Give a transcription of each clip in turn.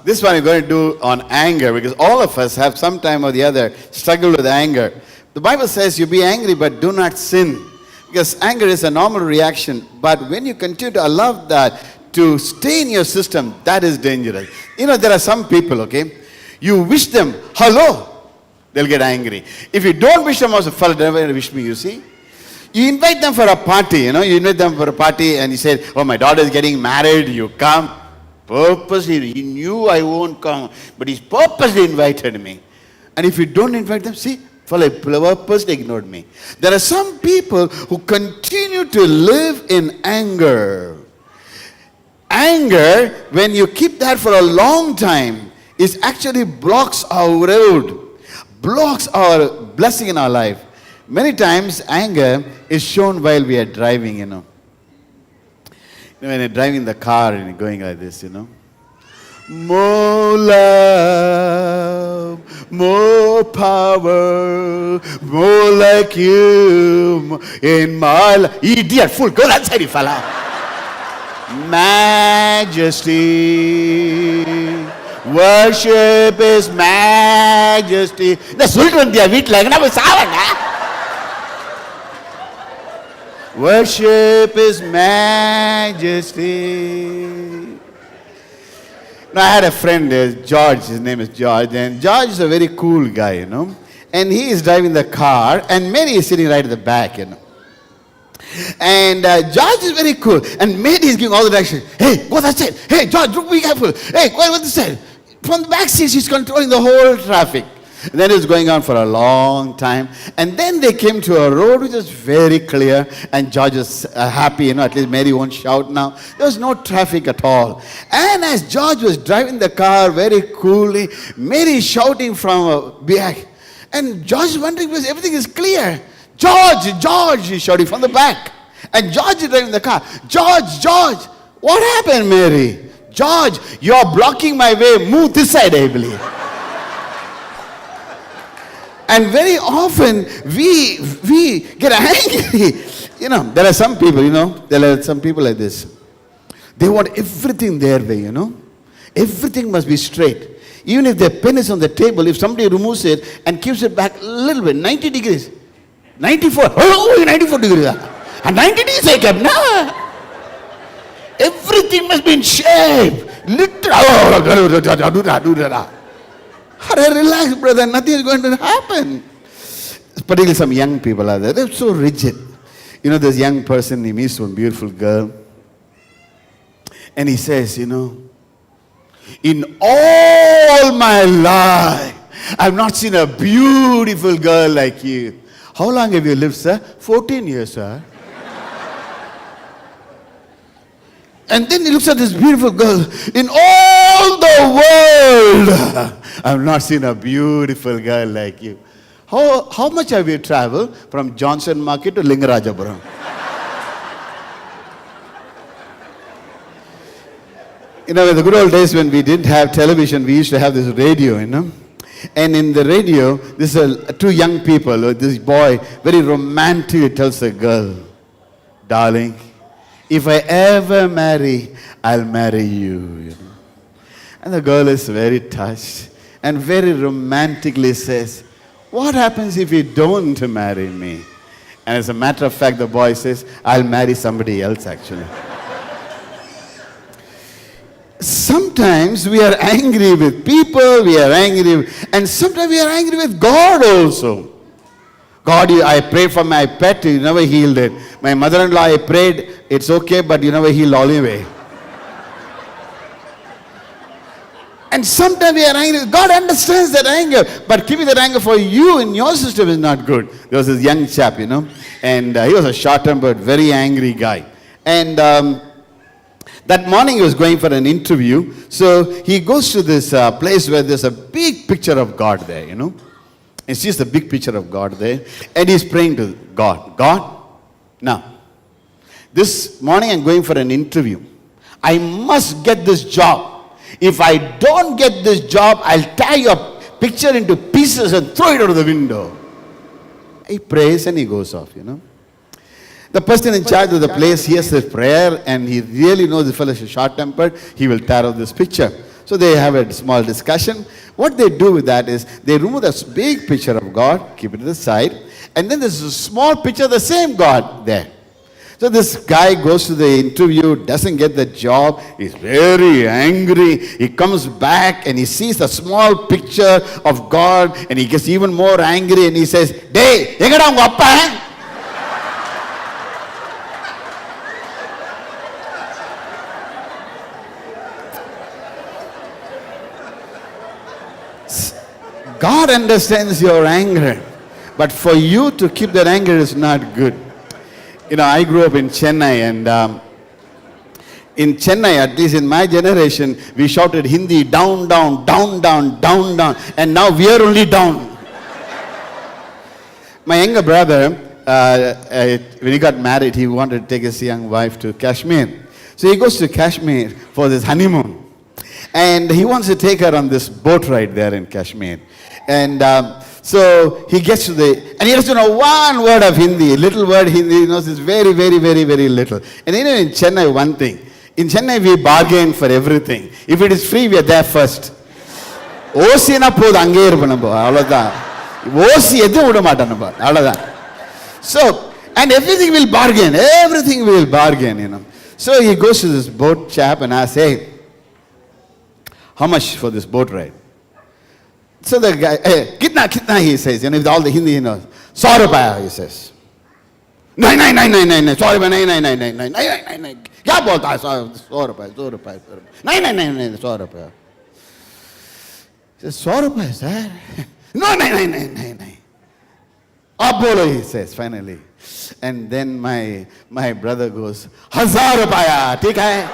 This one I'm going to do on anger because all of us have some time or the other struggled with anger. The Bible says you be angry but do not sin because anger is a normal reaction. But when you continue to allow that to stay in your system, that is dangerous. You know, there are some people, okay, you wish them hello, they'll get angry. If you don't wish them also, fellow, never wish me, you see. You invite them for a party, you invite them for a party and you say, oh, my daughter is getting married, you come. Purposely, he knew I won't come, but he's purposely invited me. And if you don't invite them, see, fellow purposely ignored me. There are some people who continue to live in anger. Anger, when you keep that for a long time, is actually blocks our road, blocks our blessing in our life. Many times, anger is shown while we are driving, when you're driving the car and you're going like this, More love, more power, more like you in my life. Idiot, fool, go outside, you fella. Majesty, worship is majesty. The Sultan, they are weak like worship is majesty. Now, I had a friend, George, his name is George, and George is a very cool guy, And he is driving the car, and Mary is sitting right at the back, And George is very cool, and Mary is giving all the directions. Hey, go that side. Hey, George, look, be careful. Hey, go on this side. From the back seat, she's controlling the whole traffic. And then it was going on for a long time. And then they came to a road which was very clear. And George was happy, at least Mary won't shout now. There was no traffic at all. And as George was driving the car very coolly, Mary is shouting from back. And George is wondering because everything is clear. George, George, he's shouting from the back. And George is driving the car. George, George, what happened, Mary? George, you're blocking my way. Move this side, I believe. And very often, we get angry. There are some people, there are some people like this. They want everything their way, Everything must be straight. Even if their pen is on the table, if somebody removes it and keeps it back a little bit, 90 degrees, 94, 94 degrees. And 90 degrees I kept, no. Everything must be in shape. Relax, brother, nothing is going to happen. Particularly some young people are there. They're so rigid. This young person, he meets one beautiful girl. And he says, in all my life, I've not seen a beautiful girl like you. How long have you lived, sir? 14 years, sir. And then he looks at this beautiful girl. In all the world, I've not seen a beautiful girl like you. How much have you traveled from Johnson Market to Lingarajapuram? In the good old days when we didn't have television, we used to have this radio, And in the radio, this is two young people, this boy, very romantic, tells a girl, darling, if I ever marry, I'll marry you, And the girl is very touched and very romantically says, what happens if you don't marry me? And as a matter of fact, the boy says, I'll marry somebody else actually. Sometimes we are angry with people, and sometimes we are angry with God also. God, I prayed for my pet, you never healed it. My mother-in-law, I prayed, it's okay, but you never healed all anyway. And sometimes we are angry. God understands that anger, but keeping that anger for you in your system is not good. There was this young chap, and he was a short-tempered, very angry guy. And that morning he was going for an interview, so he goes to this place where there's a big picture of God there, He sees the big picture of God there, and he's praying to God. God, now, this morning I'm going for an interview. I must get this job. If I don't get this job, I'll tear your picture into pieces and throw it out of the window. He prays and he goes off, The person in charge of the place hears his prayer and he really knows the fellow is short-tempered. He will tear out this picture. So they have a small discussion. What they do with that is they remove this big picture of God, keep it to the side, and then there's a small picture of the same God there. So this guy goes to the interview, doesn't get the job, he's very angry. He comes back and he sees a small picture of God and he gets even more angry and he says, "Dey, engada unga appa?" God understands your anger, but for you to keep that anger is not good. You know, I grew up in Chennai, and in Chennai, at least in my generation, we shouted Hindi down, down, down, down, down, down, and now we are only down. My younger brother, when he got married, he wanted to take his young wife to Kashmir. So he goes to Kashmir for this honeymoon. And he wants to take her on this boat ride there in Kashmir. And so he gets to and he has to know one word of Hindi, little word Hindi, he knows it's very, very, very, very little. And you know, in Chennai, one thing, in Chennai we bargain for everything. If it is free, we are there first. Osina pod ange irpanamba, avladha. Osi edhu vida maatanamba, avladha. So, and everything will bargain, you know. So he goes to this boat chap and asks, "Hey, how much for this boat ride?" So the guy, "Hey, kitna, he says, you know, with all the Hindi he knows. 100 rupees, he says. "No, 100 rupees, no. Kya bolta hai, 100 rupees. 100 rupees. He says, 100 rupees, sir? No. Ab bolo, he says, finally. And then my brother goes, 1000 rupees, theek hai?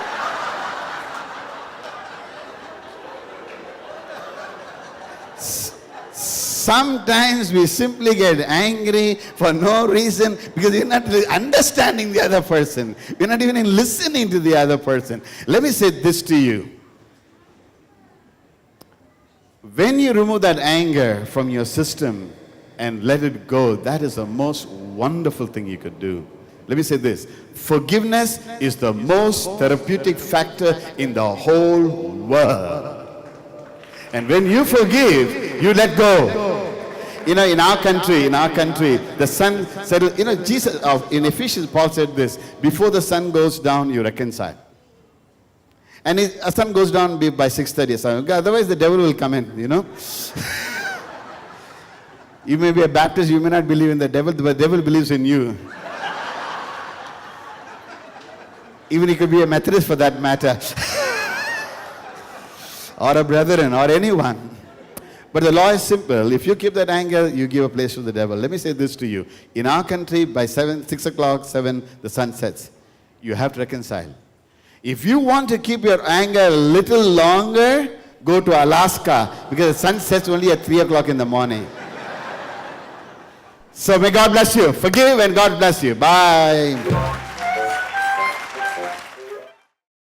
Sometimes we simply get angry for no reason because we're not understanding the other person. We're not even listening to the other person. Let me say this to you. When you remove that anger from your system and let it go, that is the most wonderful thing you could do. Let me say this. Forgiveness is the most therapeutic factor in the whole world. And when you forgive, you let go. You know, in our country, the sun settles. You know, Jesus, in Ephesians, Paul said this: before the sun goes down, you reconcile. And the sun goes down by 6:30. Otherwise, the devil will come in, you know. You may be a Baptist, you may not believe in the devil, but the devil believes in you. Even he could be a Methodist for that matter. Or a brethren, or anyone. But the law is simple. If you keep that anger, you give a place to the devil. Let me say this to you. In our country, by 6 o'clock, 7, the sun sets. You have to reconcile. If you want to keep your anger a little longer, go to Alaska, because the sun sets only at 3 o'clock in the morning. So may God bless you. Forgive and God bless you. Bye.